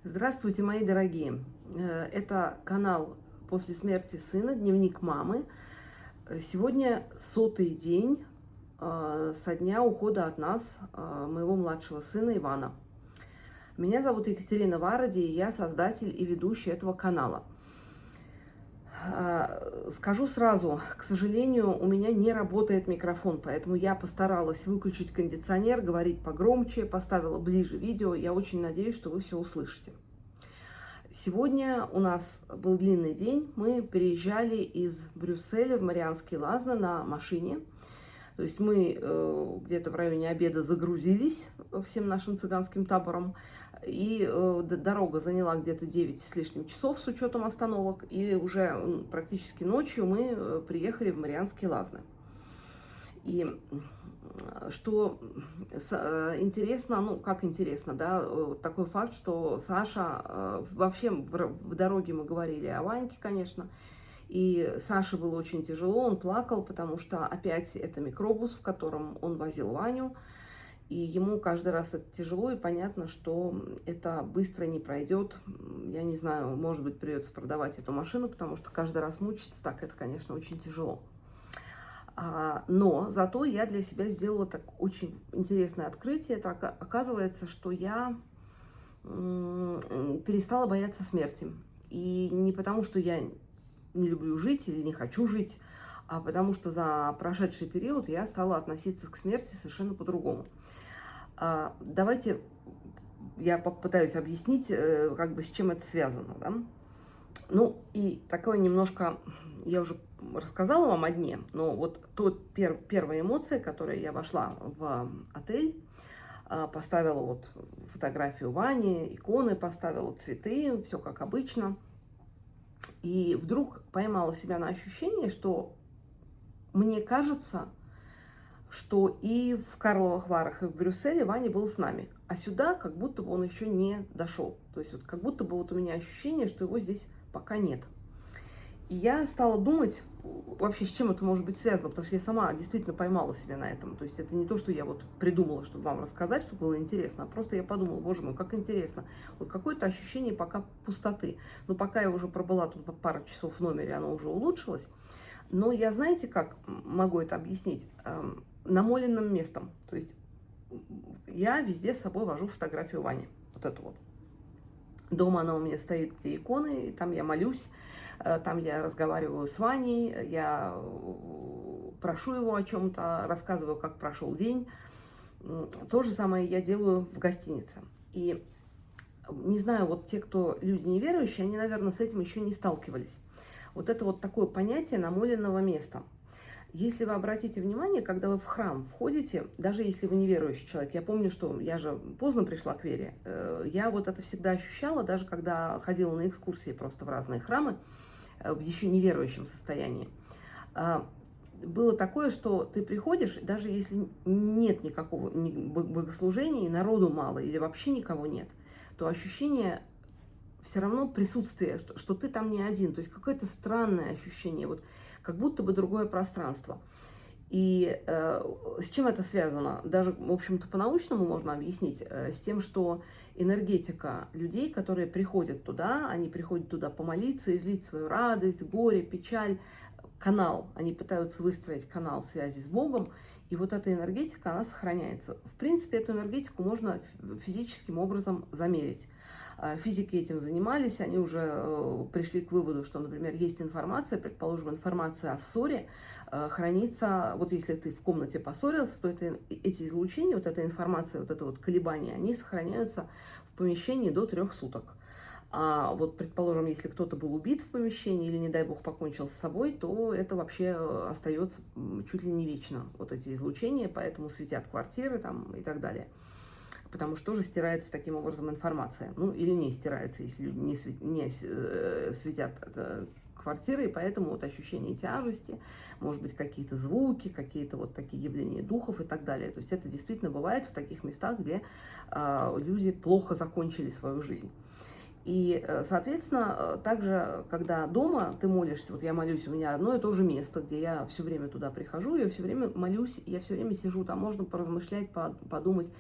Здравствуйте, мои дорогие! Это канал «После смерти сына. Дневник мамы». Сегодня 100-й день со дня ухода от нас моего младшего сына Ивана. Меня зовут Екатерина Варади, и я создатель и ведущая этого канала. Скажу сразу, к сожалению, у меня не работает микрофон, поэтому я постаралась выключить кондиционер, говорить погромче, поставила ближе видео. Я очень надеюсь, что вы все услышите. Сегодня у нас был длинный день. Мы переезжали из Брюсселя в Марианские Лазны на машине. То есть мы где-то в районе обеда загрузились всем нашим цыганским табором. И дорога заняла где-то 9 с лишним часов с учетом остановок. И уже практически ночью мы приехали в Марианские Лазны. И что интересно, ну как интересно, да, такой факт, что Саша, вообще в дороге мы говорили о Ваньке, конечно, и Саше было очень тяжело, он плакал, потому что опять это микробус, в котором он возил Ваню, и ему каждый раз это тяжело, и понятно, что это быстро не пройдет. Я не знаю, может быть, придется продавать эту машину, потому что каждый раз мучиться так, это, конечно, очень тяжело. Но зато я для себя сделала так очень интересное открытие. Так оказывается, что я перестала бояться смерти. И не потому, что я не люблю жить или не хочу жить, а потому что за прошедший период я стала относиться к смерти совершенно по-другому. Давайте я попытаюсь объяснить, как бы с чем это связано, да? Ну, и такое немножко, я уже рассказала вам о дне, но вот первая эмоция, которой я вошла в отель, поставила вот фотографию Вани, иконы, поставила цветы, все как обычно. И вдруг поймала себя на ощущении, что мне кажется, что и в Карловых Варах, и в Брюсселе Ваня был с нами, а сюда как будто бы он еще не дошел. То есть вот как будто бы вот у меня ощущение, что его здесь пока нет. И я стала думать, вообще, с чем это может быть связано, потому что я сама действительно поймала себя на этом. То есть это не то, что я вот придумала, чтобы вам рассказать, чтобы было интересно, а просто я подумала, боже мой, как интересно. Вот какое-то ощущение пока пустоты. Но пока я уже пробыла тут пару часов в номере, оно уже улучшилось. Но я, знаете, как могу это объяснить? Намоленным местом. То есть я везде с собой вожу фотографию Вани. Вот эту вот. Дома она у меня стоит, где иконы, там я молюсь, там я разговариваю с Ваней, я прошу его о чем-то, рассказываю, как прошел день. То же самое я делаю в гостинице. И не знаю, вот те, кто люди неверующие, они, наверное, с этим еще не сталкивались. Вот это вот такое понятие намоленного места. Если вы обратите внимание, когда вы в храм входите, даже если вы неверующий человек, я помню, что я же поздно пришла к вере, я вот это всегда ощущала, даже когда ходила на экскурсии просто в разные храмы, в еще неверующем состоянии. Было такое, что ты приходишь, даже если нет никакого богослужения, и народу мало, или вообще никого нет, то ощущение все равно присутствия, что ты там не один, то есть какое-то странное ощущение, вот как будто бы другое пространство. И с чем это связано? Даже, в общем-то, по-научному можно объяснить, с тем, что энергетика людей, которые приходят туда, они приходят туда помолиться, излить свою радость, горе, печаль, канал, они пытаются выстроить канал связи с Богом, и вот эта энергетика, она сохраняется. В принципе, эту энергетику можно физическим образом замерить. Физики этим занимались, они уже пришли к выводу, что, например, есть информация, предположим, информация о ссоре хранится, вот если ты в комнате поссорился, то эти излучения, вот эта информация, вот это вот колебания, они сохраняются в помещении до 3 суток. А вот, предположим, если кто-то был убит в помещении или, не дай бог, покончил с собой, то это вообще остается чуть ли не вечно, вот эти излучения, поэтому светят квартиры там и так далее. Потому что тоже стирается таким образом информация. Ну, или не стирается, если люди не светят квартиры, и поэтому вот ощущение тяжести, может быть, какие-то звуки, какие-то вот такие явления духов и так далее. То есть это действительно бывает в таких местах, где люди плохо закончили свою жизнь. И, соответственно, также, когда дома ты молишься, вот я молюсь, у меня одно и то же место, где я все время туда прихожу, я все время молюсь, я все время сижу, там можно поразмышлять, подумать.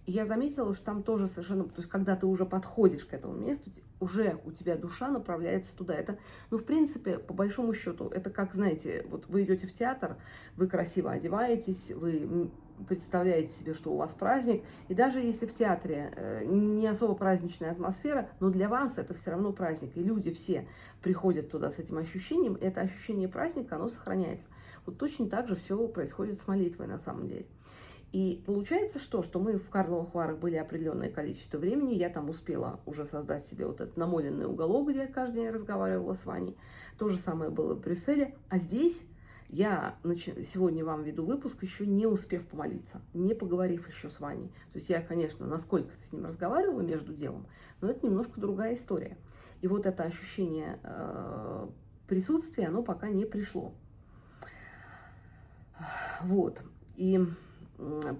И я заметила, что там тоже совершенно... То есть, когда ты уже подходишь к этому месту, уже у тебя душа направляется туда. Это, ну, в принципе, по большому счету, это как, знаете, вот вы идете в театр, вы красиво одеваетесь, вы представляете себе, что у вас праздник, и даже если в театре не особо праздничная атмосфера, но для вас это все равно праздник, и люди все приходят туда с этим ощущением, и это ощущение праздника, оно сохраняется. Вот точно так же все происходит с молитвой на самом деле. И получается, что мы в Карловых Варах были определенное количество времени, я там успела уже создать себе вот этот намоленный уголок, где я каждый день разговаривала с Ваней. То же самое было в Брюсселе, а здесь... Я сегодня вам веду выпуск, еще не успев помолиться, не поговорив еще с Ваней. То есть я, конечно, насколько-то с ним разговаривала между делом, но это немножко другая история. И вот это ощущение присутствия, оно пока не пришло. Вот. И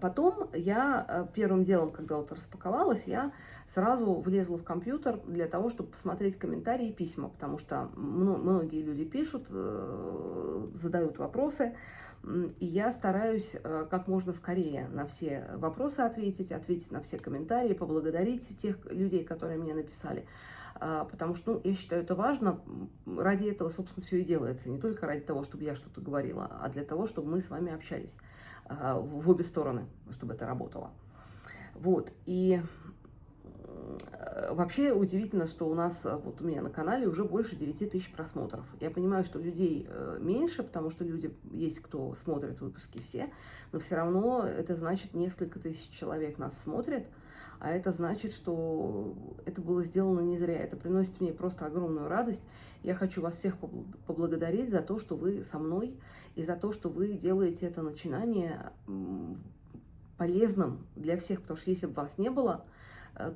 потом я первым делом, когда вот распаковалась, я сразу влезла в компьютер для того, чтобы посмотреть комментарии и письма, потому что многие люди пишут, задают вопросы, и я стараюсь как можно скорее на все вопросы ответить на все комментарии, поблагодарить тех людей, которые мне написали. Потому что, ну, я считаю, это важно. Ради этого, собственно, все и делается. Не только ради того, чтобы я что-то говорила, а для того, чтобы мы с вами общались в обе стороны, чтобы это работало. Вот. И вообще удивительно, что у нас, вот у меня на канале уже больше 9 тысяч просмотров. Я понимаю, что людей меньше, потому что люди есть, кто смотрит выпуски все, но все равно это значит, несколько тысяч человек нас смотрят, а это значит, что это было сделано не зря. Это приносит мне просто огромную радость. Я хочу вас всех поблагодарить за то, что вы со мной, и за то, что вы делаете это начинание полезным для всех, потому что если бы вас не было,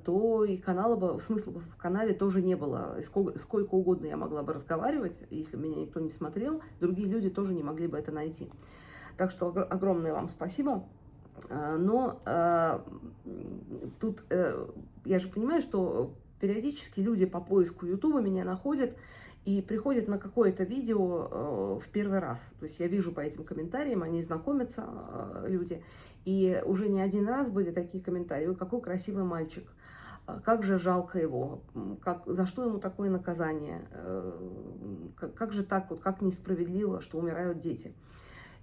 то и канала бы, смысла бы в канале тоже не было. И сколько угодно я могла бы разговаривать, если бы меня никто не смотрел, другие люди тоже не могли бы это найти. Так что огромное вам спасибо. Но тут я же понимаю, что периодически люди по поиску Ютуба меня находят и приходят на какое-то видео в первый раз. То есть я вижу по этим комментариям, они знакомятся, люди. И уже не один раз были такие комментарии: ой, какой красивый мальчик, как же жалко его, за что ему такое наказание, как же так, вот как несправедливо, что умирают дети.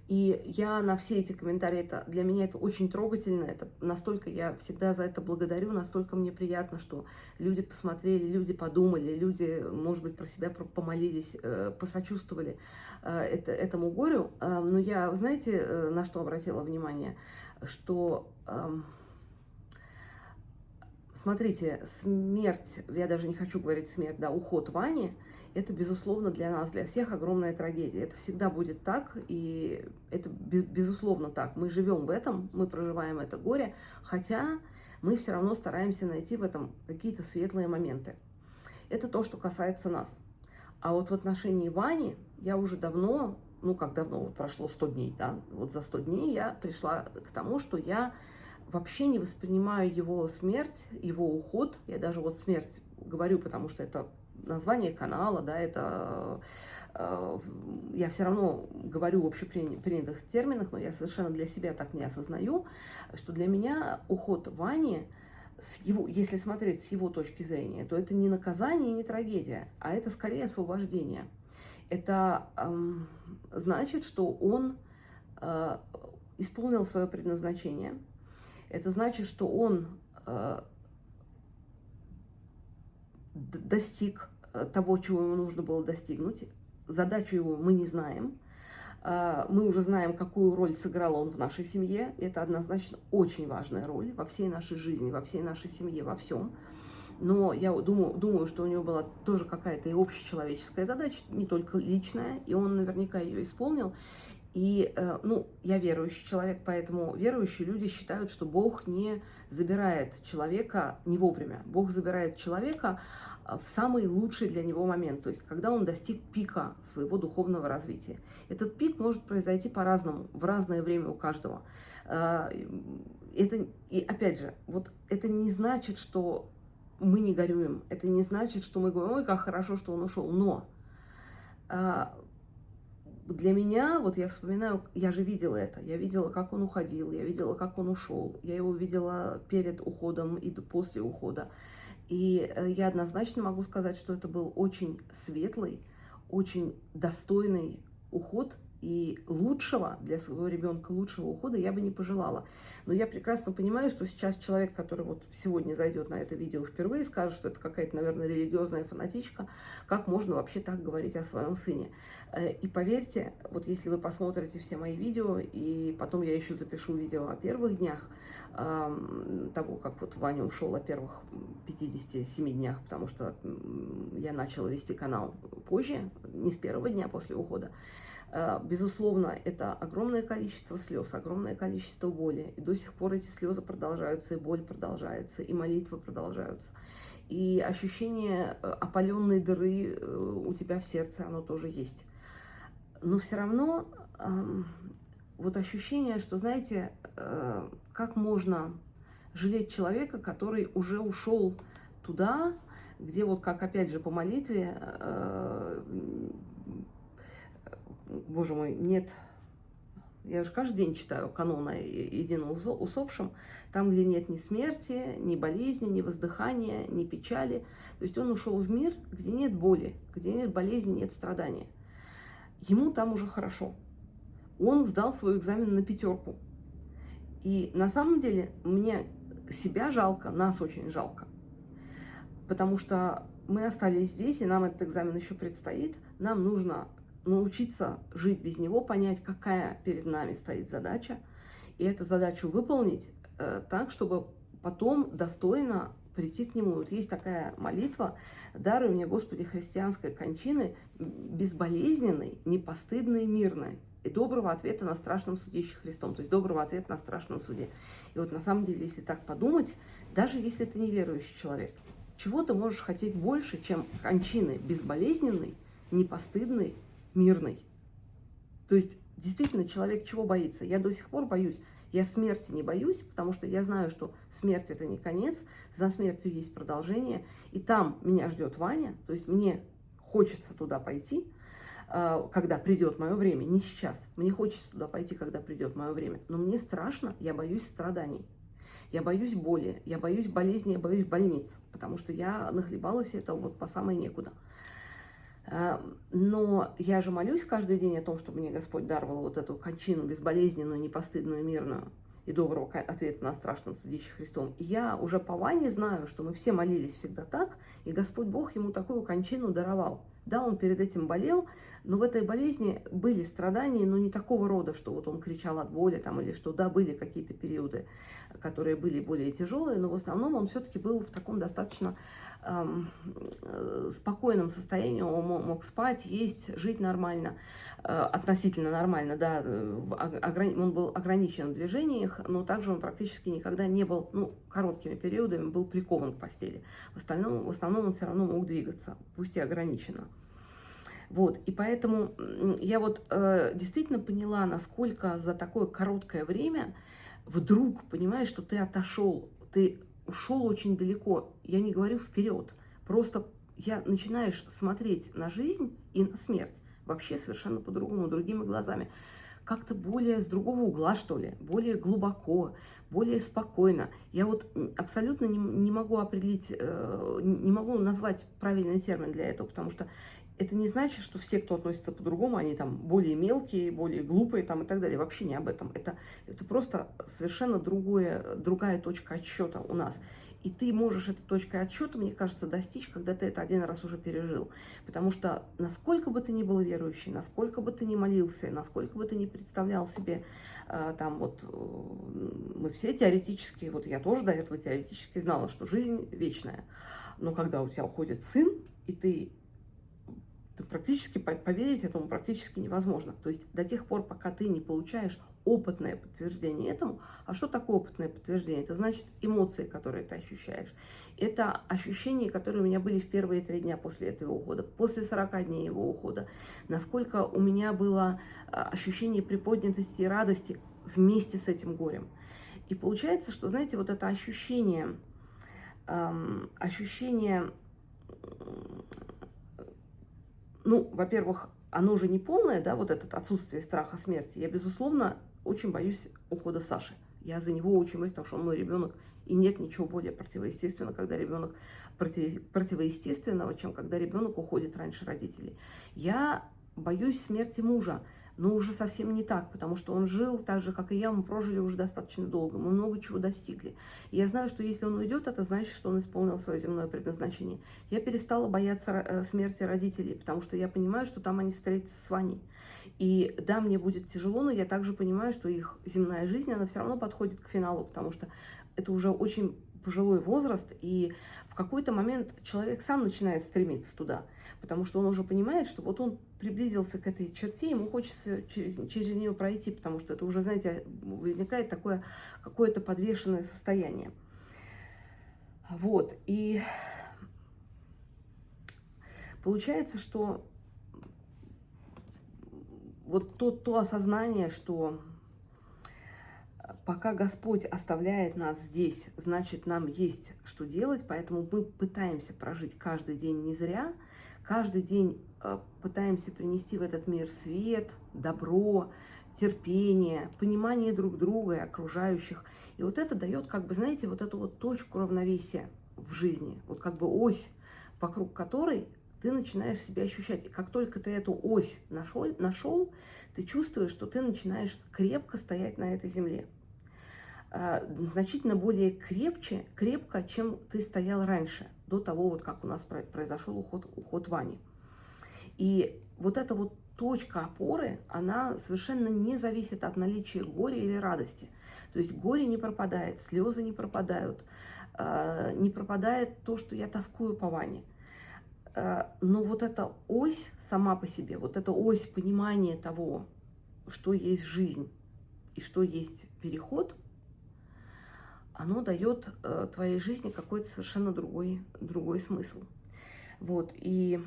И я на все эти комментарии, для меня это очень трогательно, это настолько я всегда за это благодарю, настолько мне приятно, что люди посмотрели, люди подумали, люди, может быть, про себя помолились, посочувствовали этому горю. Но я, знаете, на что обратила внимание? Что, смотрите, смерть, я даже не хочу говорить смерть, да, уход Вани, это, безусловно, для нас, для всех огромная трагедия. Это всегда будет так, и это, безусловно, так. Мы живем в этом, мы проживаем это горе, хотя мы все равно стараемся найти в этом какие-то светлые моменты. Это то, что касается нас. А вот в отношении Вани я уже давно, ну как давно, вот прошло 100 дней, да, вот за 100 дней я пришла к тому, что я вообще не воспринимаю его смерть, его уход. Я даже вот смерть говорю, потому что это название канала, да, это я все равно говорю в общепринятых терминах, но я совершенно для себя так не осознаю, что для меня уход Вани, если смотреть с его точки зрения, то это не наказание, не трагедия, а это скорее освобождение. Это значит, что он исполнил свое предназначение. Это значит, что он достиг того, чего ему нужно было достигнуть. Задачу его мы не знаем. Мы уже знаем, какую роль сыграл он в нашей семье. Это однозначно очень важная роль во всей нашей жизни, во всей нашей семье, во всем. Но я думаю, что у него была тоже какая-то и общечеловеческая задача, не только личная, и он наверняка ее исполнил. И, ну, я верующий человек, поэтому верующие люди считают, что Бог не забирает человека не вовремя. Бог забирает человека в самый лучший для него момент, то есть когда он достиг пика своего духовного развития. Этот пик может произойти по-разному, в разное время у каждого. И опять же, вот это не значит, что мы не горюем, это не значит, что мы говорим: ой, как хорошо, что он ушел, но для меня, вот я вспоминаю, я же видела это, я видела, как он уходил, я видела, как он ушел, я его видела перед уходом и после ухода. И я однозначно могу сказать, что это был очень светлый, очень достойный уход, и лучшего для своего ребенка, лучшего ухода я бы не пожелала. Но я прекрасно понимаю, что сейчас человек, который вот сегодня зайдет на это видео впервые, скажет, что это какая-то, наверное, религиозная фанатичка, как можно вообще так говорить о своем сыне. И поверьте, вот если вы посмотрите все мои видео, и потом я еще запишу видео о первых днях, того, как вот Ваня ушел, о первых 57 днях, потому что я начала вести канал позже, не с первого дня после ухода. Безусловно, это огромное количество слез, огромное количество боли. И до сих пор эти слезы продолжаются, и боль продолжается, и молитвы продолжаются. И ощущение опаленной дыры у тебя в сердце, оно тоже есть. Но все равно вот ощущение, что, знаете, как можно жалеть человека, который уже ушел туда, где вот как, опять же, по молитве, Боже мой, нет, я же каждый день читаю канон о едино усопшем, там, где нет ни смерти, ни болезни, ни воздыхания, ни печали. То есть он ушел в мир, где нет боли, где нет болезни, нет страдания. Ему там уже хорошо. Он сдал свой экзамен на 5. И на самом деле мне себя жалко, нас очень жалко. Потому что мы остались здесь, и нам этот экзамен еще предстоит. Нам нужно научиться жить без него, понять, какая перед нами стоит задача, и эту задачу выполнить так, чтобы потом достойно прийти к нему. Вот есть такая молитва: «Даруй мне, Господи, христианской кончины, безболезненной, непостыдной, мирной, и доброго ответа на страшном судище Христом». То есть доброго ответа на страшном суде. И вот на самом деле, если так подумать, даже если ты неверующий человек, чего ты можешь хотеть больше, чем кончины безболезненной, непостыдной, мирной? То есть, действительно, человек чего боится? Я до сих пор боюсь. Я смерти не боюсь, потому что я знаю, что смерть – это не конец, за смертью есть продолжение, и там меня ждет Ваня, то есть мне хочется туда пойти, когда придет мое время, не сейчас. Мне хочется туда пойти, когда придет мое время, но мне страшно, я боюсь страданий. Я боюсь боли, я боюсь болезни, я боюсь больниц, потому что я нахлебалась этого вот по самой некуда. Но я же молюсь каждый день о том, чтобы мне Господь даровал вот эту кончину безболезненную, непостыдную, мирную и доброго ответа на страшном судище Христом. И я уже по Ване знаю, что мы все молились всегда так, и Господь Бог ему такую кончину даровал. Да, он перед этим болел, но в этой болезни были страдания, но не такого рода, что вот он кричал от боли там, или что, да, были какие-то периоды, которые были более тяжелые, но в основном он все-таки был в таком достаточно спокойном состоянии, он мог спать, есть, жить нормально, относительно нормально, да, он был ограничен в движениях, но также он практически никогда не был, ну, короткими периодами был прикован к постели. В основном он все равно мог двигаться, пусть и ограниченно. Вот, и поэтому я вот действительно поняла, насколько за такое короткое время вдруг понимаешь, что ты отошел, ты ушел очень далеко. Я не говорю вперед, просто начинаешь смотреть на жизнь и на смерть вообще совершенно по-другому, другими глазами. Как-то более с другого угла, что ли, более глубоко, более спокойно. Я вот абсолютно не могу определить, не могу назвать правильный термин для этого, потому что это не значит, что все, кто относится по-другому, они там более мелкие, более глупые там, и так далее. Вообще не об этом. Это просто совершенно другая точка отсчета у нас. И ты можешь этой точкой отсчета, мне кажется, достичь, когда ты это один раз уже пережил. Потому что насколько бы ты ни был верующий, насколько бы ты ни молился, насколько бы ты ни представлял себе, там вот, мы все теоретически, вот я тоже до этого теоретически знала, что жизнь вечная. Но когда у тебя уходит сын, и ты практически поверить этому практически невозможно. То есть до тех пор, пока ты не получаешь опытное подтверждение этому. А что такое опытное подтверждение? Это значит эмоции, которые ты ощущаешь. Это ощущения, которые у меня были в первые 3 дня после этого ухода, после 40 дней его ухода. Насколько у меня было ощущение приподнятости и радости вместе с этим горем. И получается, что, знаете, вот это ощущение ну, во-первых, оно же не полное, да, вот это отсутствие страха смерти. Я, безусловно, очень боюсь ухода Саши. Я за него очень боюсь, потому что он мой ребенок, и нет ничего более противоестественного, когда ребенок противоестественного, чем когда ребенок уходит раньше родителей. Я боюсь смерти мужа, но уже совсем не так, потому что он жил так же, как и я, мы прожили уже достаточно долго, мы много чего достигли. И я знаю, что если он уйдет, это значит, что он исполнил свое земное предназначение. Я перестала бояться смерти родителей, потому что я понимаю, что там они встретятся с Ваней. И да, мне будет тяжело, но я также понимаю, что их земная жизнь, она все равно подходит к финалу, потому что это уже очень пожилой возраст, и в какой-то момент человек сам начинает стремиться туда, потому что он уже понимает, что вот он приблизился к этой черте, ему хочется через нее пройти, потому что это уже, знаете, возникает такое какое-то подвешенное состояние. Вот, и получается, что вот то осознание, что пока Господь оставляет нас здесь, значит, нам есть что делать, поэтому мы пытаемся прожить каждый день не зря, каждый день пытаемся принести в этот мир свет, добро, терпение, понимание друг друга и окружающих. И вот это дает, как бы, знаете, вот эту вот точку равновесия в жизни, вот как бы ось, вокруг которой ты начинаешь себя ощущать. И как только ты эту ось нашел, ты чувствуешь, что ты начинаешь крепко стоять на этой земле. Значительно более крепко, чем ты стоял раньше, до того, вот как у нас произошел уход Вани. И вот эта вот точка опоры, она совершенно не зависит от наличия горя или радости. То есть горе не пропадает, слезы не пропадают, не пропадает то, что я тоскую по Ване. Но вот эта ось сама по себе, вот эта ось понимания того, что есть жизнь и что есть переход, оно дает твоей жизни какой-то совершенно другой смысл. Вот, и,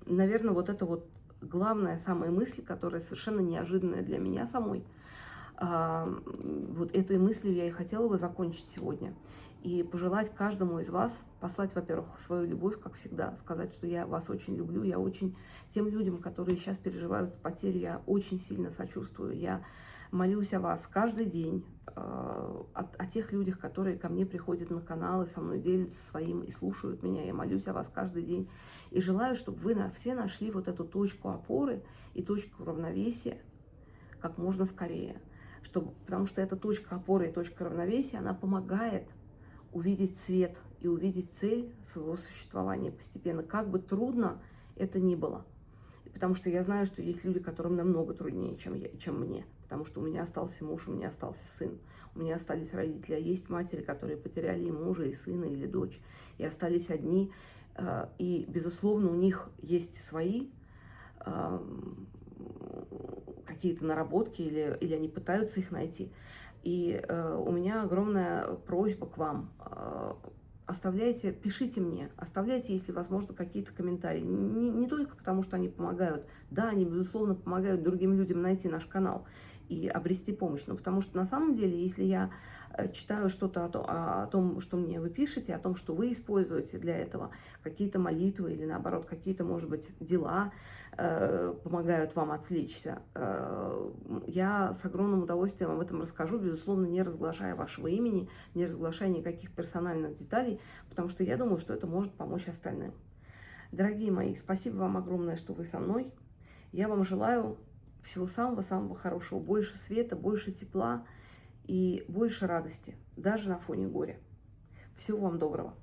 наверное, вот это вот главная, самая мысль, которая совершенно неожиданная для меня самой. Вот этой мыслью я и хотела бы закончить сегодня. И пожелать каждому из вас послать, во-первых, свою любовь, как всегда, сказать, что я вас очень люблю, я очень тем людям, которые сейчас переживают потерю, я очень сильно сочувствую. Я молюсь о вас каждый день, о тех людях, которые ко мне приходят на канал и со мной делятся своим и слушают меня. Я молюсь о вас каждый день и желаю, чтобы вы все нашли вот эту точку опоры и точку равновесия как можно скорее. Потому что эта точка опоры и точка равновесия, она помогает увидеть свет и увидеть цель своего существования постепенно, как бы трудно это ни было. Потому что я знаю, что есть люди, которым намного труднее, чем мне. Потому что у меня остался муж, у меня остался сын, у меня остались родители. А есть матери, которые потеряли и мужа, и сына, или дочь, и остались одни. И, безусловно, у них есть свои какие-то наработки, или они пытаются их найти. И у меня огромная просьба к вам. Оставляйте, пишите мне, оставляйте, если возможно, какие-то комментарии. Не только потому, что они помогают. Да, они, безусловно, помогают другим людям найти наш канал и обрести помощь. Но потому что на самом деле, если я читаю что-то о том, что мне вы пишете, о том, что вы используете для этого, какие-то молитвы или, наоборот, какие-то, может быть, дела помогают вам отвлечься, я с огромным удовольствием об этом расскажу, безусловно, не разглашая вашего имени, не разглашая никаких персональных деталей, потому что я думаю, что это может помочь остальным. Дорогие мои, спасибо вам огромное, что вы со мной. Я вам желаю всего самого-самого хорошего, больше света, больше тепла и больше радости, даже на фоне горя. Всего вам доброго.